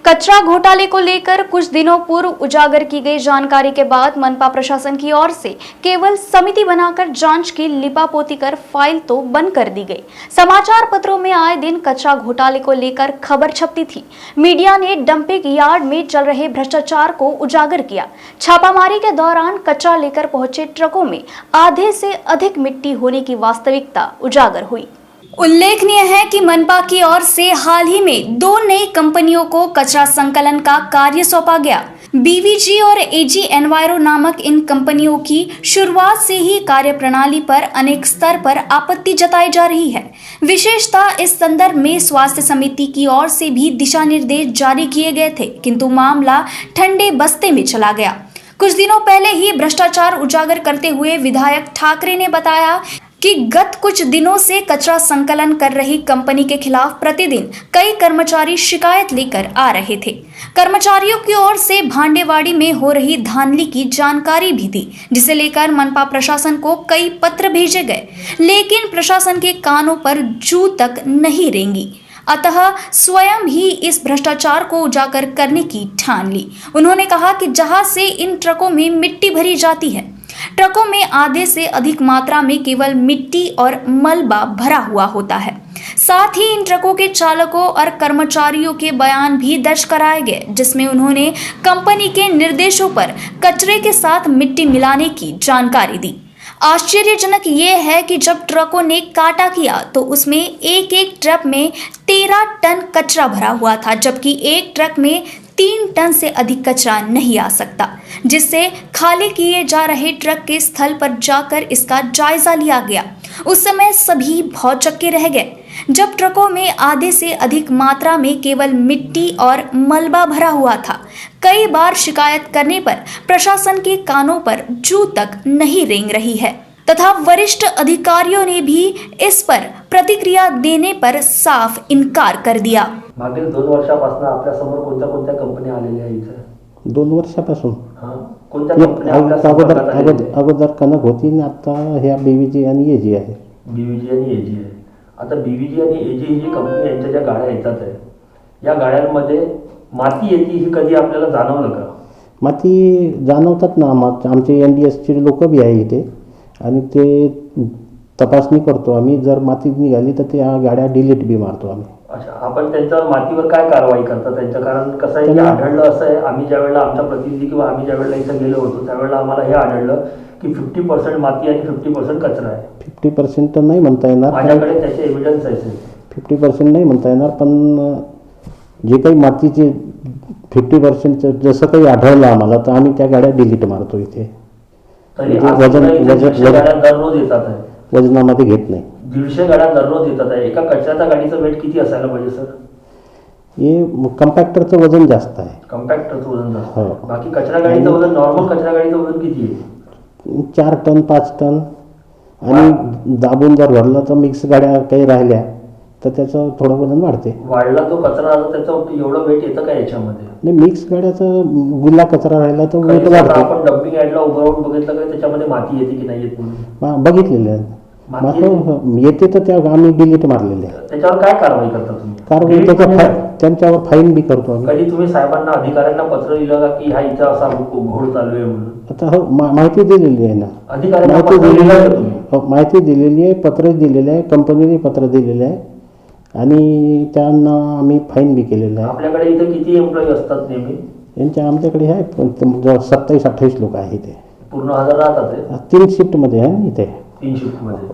कचरा घोटाले को लेकर कुछ दिनों पूर्व उजागर की गई जानकारी के बाद मनपा प्रशासन की ओर से केवल समिति बनाकर जांच की लिपापोती कर फाइल तो बंद कर दी गई। समाचार पत्रों में आए दिन कचरा घोटाले को लेकर खबर छपती थी। मीडिया ने डंपिंग यार्ड में चल रहे भ्रष्टाचार को उजागर किया। छापामारी के दौरान कचरा लेकर पहुंचे ट्रकों में आधे से अधिक मिट्टी होने की वास्तविकता उजागर हुई। उल्लेखनीय है कि मनपा की ओर से हाल ही में 2 नई कंपनियों को कचरा संकलन का कार्य सौंपा गया। बीवीजी और एजी एनवायरो नामक इन कंपनियों की शुरुआत से ही कार्यप्रणाली पर अनेक स्तर पर आपत्ति जताई जा रही है। विशेषतः इस संदर्भ में स्वास्थ्य समिति की ओर से भी दिशा निर्देश जारी किए गए थे, किंतु मामला ठंडे बस्ते में चला गया। कुछ दिनों पहले ही भ्रष्टाचार उजागर करते हुए विधायक ठाकरे ने बताया कि गत कुछ दिनों से कचरा संकलन कर रही कंपनी के खिलाफ प्रतिदिन कई कर्मचारी शिकायत लेकर आ रहे थे। कर्मचारियों की ओर से भांडेवाड़ी में हो रही धांधली की जानकारी भी थी, जिसे लेकर मनपा प्रशासन को कई पत्र भेजे गए, लेकिन प्रशासन के कानों पर जू तक नहीं रेंगी। अतः स्वयं ही इस भ्रष्टाचार को उजागर करने की ठान ली। उन्होंने कहा कि जहां से इन ट्रकों में मिट्टी भरी जाती है, ट्रकों में आधे से अधिक मात्रा में केवल मिट्टी और मलबा भरा हुआ होता है। साथ ही इन ट्रकों के चालकों और कर्मचारियों के बयान भी दर्ज कराए गए, जिसमें उन्होंने कंपनी के निर्देशों पर कचरे के साथ मिट्टी मिलाने की जानकारी दी। आश्चर्यजनक ये है कि जब ट्रकों ने काटा किया तो उसमें एक एक ट्रक में 13 टन कचरा भरा हुआ था, जबकि एक ट्रक में 3 टन से अधिक कचरा नहीं आ सकता, जिससे खाली किए जा रहे ट्रक के स्थल पर जाकर इसका जायजा लिया गया। उस समय सभी भौचक्के रह गए जब ट्रकों में आधे से अधिक मात्रा में केवल मिट्टी और मलबा भरा हुआ था। कई बार शिकायत करने पर प्रशासन के कानों पर जू तक नहीं रेंग रही है तथा वरिष्ठ अधिकारियों ने भी इस पर प्रतिक्रिया देने पर साफ इनकार कर दिया। मागील 2 वर्षापासून आपल्या समोर कोणत्या कंपन्या आलेल्या आहेत इथे? 2 वर्षापासून कोणत्या कंपन्या आपल्या समोर अगोदर कनक होती आणि आता ह्या बीवीजी आणि एजी आहे. बीवीजी आणि एजी आहे. आता बीवीजी आणि एजी ही जी कंपनी यांच्या ज्या गाड्या येतात आहे, या गाड्यांमध्ये माती येते ही कधी आपल्याला जाणवलं का? माती जाणवतात ना. आमचे एनडीएसचे लोक बी आहे इथे आणि ते तपासणी करतो आम्ही. जर माती निघाली तर त्या गाड्या डिलीट बी मारतो आम्ही. अच्छा, आपण त्यांच्यावर मातीवर काय कारवाई करता त्यांच्या? कारण कसं आहे की आढळलं असं आहे, आम्ही ज्या वेळेला आमचा प्रतिनिधी किंवा आम्ही ज्या वेळेला इथं गेलो होतो त्यावेळेला आम्हाला हे आढळलं की 50% माती आणि 50% कचरा आहे. 50% तर नाही म्हणता येणार, माझ्याकडे त्याचे एव्हिडन्स आहे. 50% नाही म्हणता येणार, पण जे काही मातीचे 50% जसं काही आढळलं आम्हाला तर आम्ही त्या गाड्या डिलीट मारतो इथे. तरी गाड्या दररोज येतात आहे, वजनामध्ये घेत नाही. 150 गाड्या दररोज येतात आहे. एका कचऱ्याच्या गाडीचं वेट किती असायला पाहिजे सर? हे कंपॅक्टरचं वजन जास्त आहे. कंपॅक्टरचं वजन जास्त. बाकी कचरा गाडीचं वजन, नॉर्मल कचरा गाडीचं वजन किती आहे? 4 टन 5 टन. आणि दाबून जर भरलं तर मिक्स गाड्या काही राहिल्या तर त्याचं थोडं वजन वाढते. वाढला तो कचरा त्याचं एवढं वेट येतं का याच्यामध्ये? नाही, मिक्स गाड्याचं गुल्ला कचरा राहिला तर वेट वाढते. आपण डम्पिंग यार्डला उभं राहून बघितलं का त्याच्यामध्ये माती येते की नाही येत म्हणून? बघितलेलं आहे. येते तर त्या आम्ही डिलीट मारलेले आहे. त्याच्यावर काय कारवाई करता तुम्ही? कारवाई त्यांच्यावर फाईन बी करतो आम्ही. कधी तुम्ही साहेबांना अधिकाऱ्यांना पत्र दिलं का की हा इथं असा घोड चालू आहे म्हणून? आता हो, माहिती दिलेली आहे ना. अधिकाऱ्यांना पत्र दिलं का तुम्ही? माहिती दिलेली आहे, पत्र दिलेलं आहे, कंपनीने पत्र दिलेलं आहे आणि त्यांना आम्ही फाईन बी केलेलं आहे. आपल्याकडे इथे किती एम्प्लॉई असतात नेहमी? आमच्याकडे आहे 27-28 लोक आहे इथे. पूर्ण हजर राहतात? 3 शिफ्टमध्ये आहे ना इथे. 3 शिफ्टमध्ये.